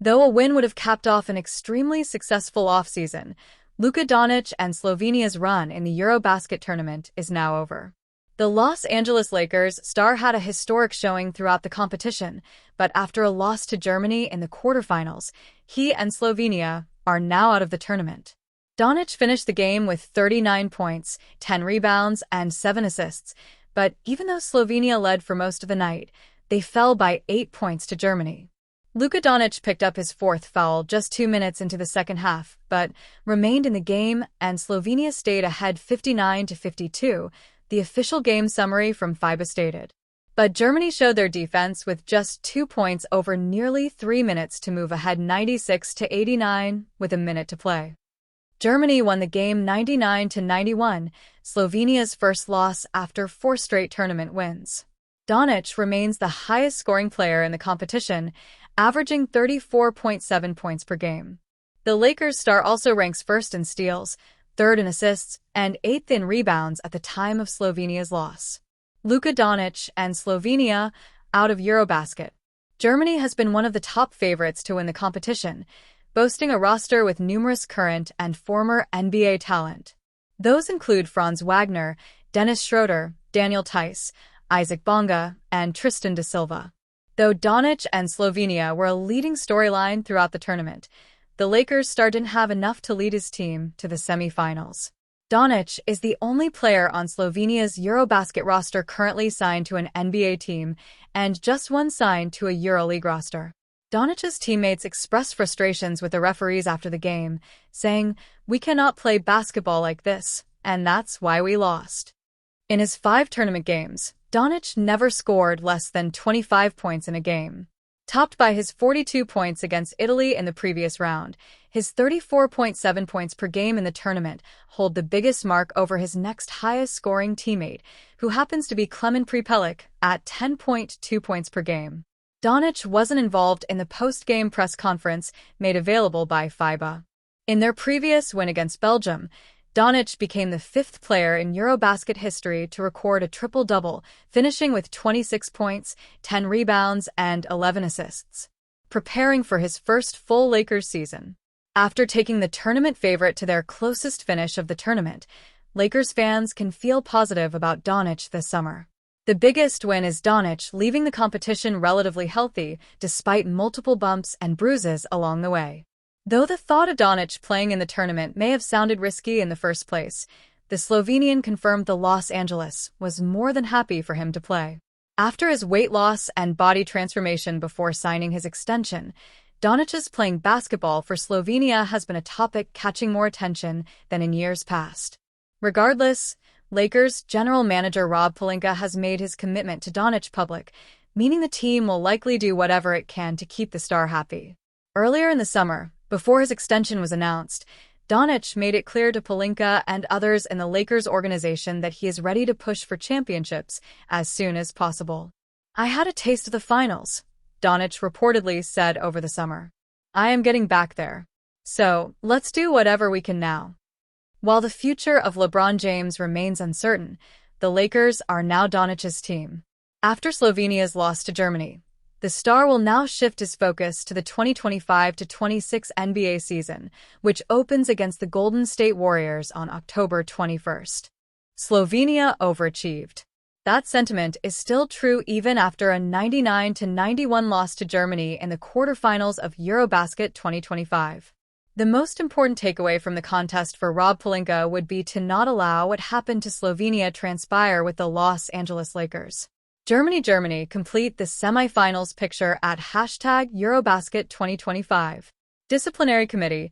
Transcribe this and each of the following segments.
Though a win would have capped off an extremely successful offseason, Luka Donic and Slovenia's run in the Eurobasket tournament is now over. The Los Angeles Lakers star had a historic showing throughout the competition, but after a loss to Germany in the quarterfinals, he and Slovenia are now out of the tournament. Donic finished the game with 39 points, 10 rebounds, and 7 assists, but even though Slovenia led for most of the night, they fell by 8 points to Germany. Luka Donic picked up his fourth foul just 2 minutes into the second half, but remained in the game, and Slovenia stayed ahead 59-52, the official game summary from FIBA stated. But Germany showed their defense with just 2 points over nearly 3 minutes to move ahead 96-89 with a minute to play. Germany won the game 99-91, Slovenia's first loss after 4 straight tournament wins. Donic remains the highest-scoring player in the competition, averaging 34.7 points per game. The Lakers star also ranks first in steals, third in assists, and 8th in rebounds at the time of Slovenia's loss. Luka Donic and Slovenia out of Eurobasket. Germany has been one of the top favorites to win the competition, boasting a roster with numerous current and former NBA talent. Those include Franz Wagner, Dennis Schroeder, Daniel Theis, Isaac Bonga, and Tristan da Silva. Though Donic and Slovenia were a leading storyline throughout the tournament, the Lakers star didn't have enough to lead his team to the semifinals. Donic is the only player on Slovenia's Eurobasket roster currently signed to an NBA team, and just one signed to a EuroLeague roster. Donic's teammates expressed frustrations with the referees after the game, saying, "We cannot play basketball like this, and that's why we lost." In his 5 tournament games, Donic never scored less than 25 points in a game. Topped by his 42 points against Italy in the previous round, his 34.7 points per game in the tournament hold the biggest mark over his next highest-scoring teammate, who happens to be Klemen Prepelic at 10.2 points per game. Donic wasn't involved in the post-game press conference made available by FIBA. In their previous win against Belgium, Donic became the 5th player in Eurobasket history to record a triple-double, finishing with 26 points, 10 rebounds, and 11 assists, preparing for his first full Lakers season. After taking the tournament favorite to their closest finish of the tournament, Lakers fans can feel positive about Donic this summer. The biggest win is Donic leaving the competition relatively healthy despite multiple bumps and bruises along the way. Though the thought of Donic playing in the tournament may have sounded risky in the first place, the Slovenian confirmed the Los Angeles was more than happy for him to play. After his weight loss and body transformation before signing his extension, Donic's playing basketball for Slovenia has been a topic catching more attention than in years past. Regardless, Lakers general manager Rob Pelinka has made his commitment to Donic public, meaning the team will likely do whatever it can to keep the star happy. Earlier in the summer, before his extension was announced, Donic made it clear to Pelinka and others in the Lakers organization that he is ready to push for championships as soon as possible. "I had a taste of the finals," Donic reportedly said over the summer. "I am getting back there. So, let's do whatever we can now." While the future of LeBron James remains uncertain, the Lakers are now Donic's team. After Slovenia's loss to Germany, the star will now shift his focus to the 2025-26 NBA season, which opens against the Golden State Warriors on October 21st. Slovenia overachieved. That sentiment is still true even after a 99-91 loss to Germany in the quarterfinals of Eurobasket 2025. The most important takeaway from the contest for Rob Pelinka would be to not allow what happened to Slovenia transpire with the Los Angeles Lakers. Germany complete the semifinals picture at #Eurobasket 2025. Disciplinary Committee.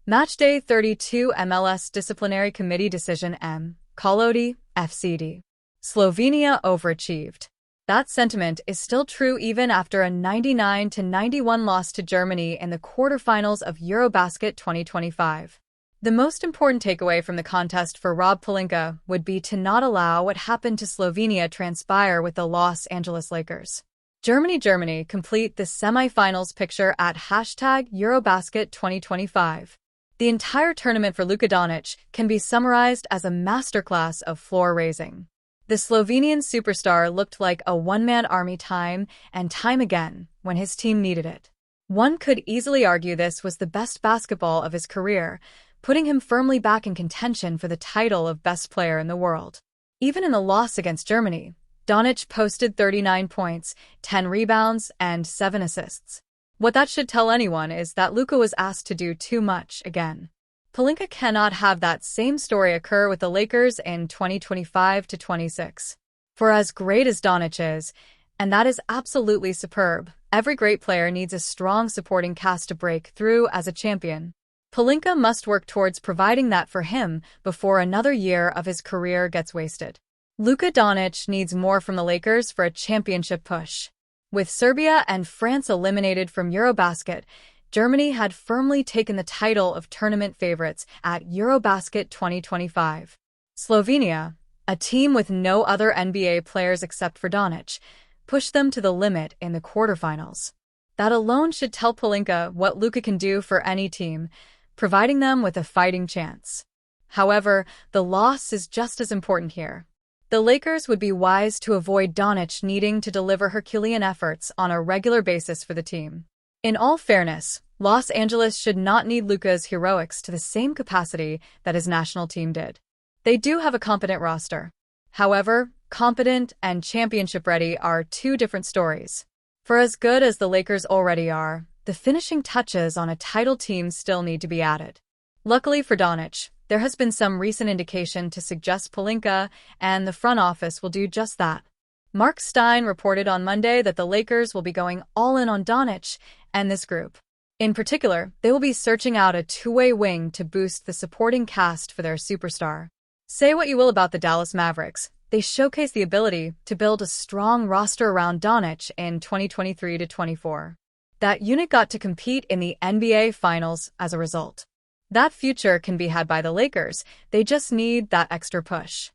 Matchday 32 MLS Disciplinary Committee Decision M. Kolodi, FCD. Slovenia overachieved. That sentiment is still true even after a 99-91 loss to Germany in the quarterfinals of Eurobasket 2025. The most important takeaway from the contest for Rob Pelinka would be to not allow what happened to Slovenia transpire with the Los Angeles Lakers. Germany complete the semifinals picture at #Eurobasket 2025. The entire tournament for Luka Donic can be summarized as a masterclass of floor raising. The Slovenian superstar looked like a one-man army time and time again when his team needed it. One could easily argue this was the best basketball of his career, putting him firmly back in contention for the title of best player in the world. Even in the loss against Germany, Donic posted 39 points, 10 rebounds, and 7 assists. What that should tell anyone is that Luka was asked to do too much again. PELINKA cannot have that same story occur with the Lakers in 2025-26. For as great as Donic is, and that is absolutely superb, every great player needs a strong supporting cast to break through as a champion. PELINKA must work towards providing that for him before another year of his career gets wasted. Luka Donic needs more from the Lakers for a championship push. With Serbia and France eliminated from Eurobasket, Germany had firmly taken the title of tournament favorites at Eurobasket 2025. Slovenia, a team with no other NBA players except for Donic, pushed them to the limit in the quarterfinals. That alone should tell PELINKA what Luka can do for any team, providing them with a fighting chance. However, the loss is just as important here. The Lakers would be wise to avoid Donic needing to deliver Herculean efforts on a regular basis for the team. In all fairness, Los Angeles should not need Luka's heroics to the same capacity that his national team did. They do have a competent roster. However, competent and championship-ready are two different stories. For as good as the Lakers already are, the finishing touches on a title team still need to be added. Luckily for Donic, there has been some recent indication to suggest PELINKA and the front office will do just that. Mark Stein reported on Monday that the Lakers will be going all in on Donic and this group. In particular, they will be searching out a two-way wing to boost the supporting cast for their superstar. Say what you will about the Dallas Mavericks, they showcase the ability to build a strong roster around Donic in 2023-24. That unit got to compete in the NBA Finals as a result. That future can be had by the Lakers, they just need that extra push.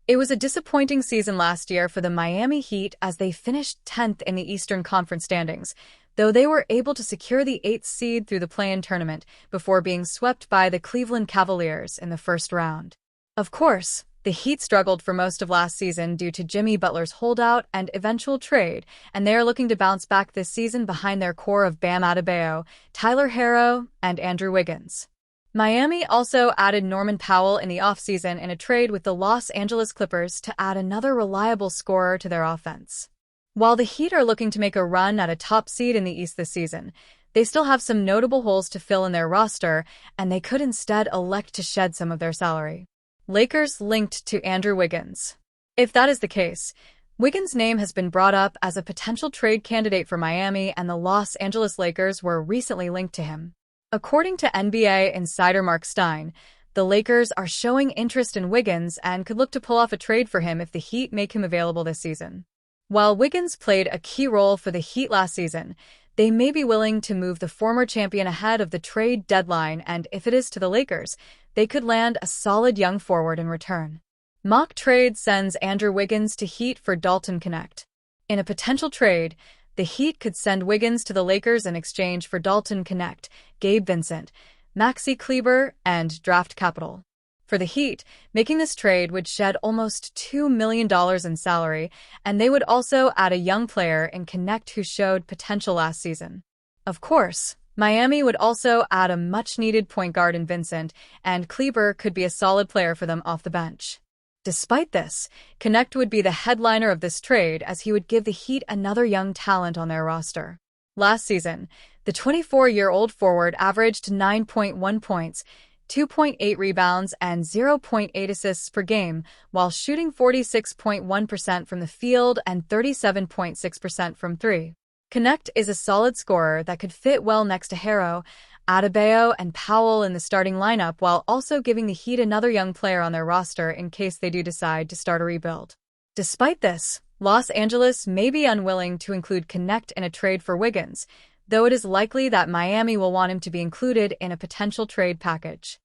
It was a disappointing season last year for the Miami Heat as they finished 10th in the Eastern Conference standings, though they were able to secure the 8th seed through the play-in tournament before being swept by the Cleveland Cavaliers in the first round. Of course, the Heat struggled for most of last season due to Jimmy Butler's holdout and eventual trade, and they are looking to bounce back this season behind their core of Bam Adebayo, Tyler Herro, and Andrew Wiggins. Miami also added Norman Powell in the offseason in a trade with the Los Angeles Clippers to add another reliable scorer to their offense. While the Heat are looking to make a run at a top seed in the East this season, they still have some notable holes to fill in their roster, and they could instead elect to shed some of their salary. Lakers linked to Andrew Wiggins. If that is the case, Wiggins' name has been brought up as a potential trade candidate for Miami, and the Los Angeles Lakers were recently linked to him. According to NBA insider Mark Stein, the Lakers are showing interest in Wiggins and could look to pull off a trade for him if the Heat make him available this season. While Wiggins played a key role for the Heat last season, they may be willing to move the former champion ahead of the trade deadline, and if it is to the Lakers, they could land a solid young forward in return. Mock Trade sends Andrew Wiggins to Heat for Dalton Connect. In a potential trade, the Heat could send Wiggins to the Lakers in exchange for Dalton Connect, Gabe Vincent, Maxi Kleber, and draft capital. For the Heat, making this trade would shed almost $2 million in salary, and they would also add a young player in Connect who showed potential last season. Of course, Miami would also add a much-needed point guard in Vincent, and Kleber could be a solid player for them off the bench. Despite this, Connect would be the headliner of this trade as he would give the Heat another young talent on their roster. Last season, the 24-year-old forward averaged 9.1 points, 2.8 rebounds, and 0.8 assists per game, while shooting 46.1% from the field and 37.6% from three. Connect is a solid scorer that could fit well next to Herro, Adebayo, and Powell in the starting lineup, while also giving the Heat another young player on their roster in case they do decide to start a rebuild. Despite this, Los Angeles may be unwilling to include Connect in a trade for Wiggins, though it is likely that Miami will want him to be included in a potential trade package.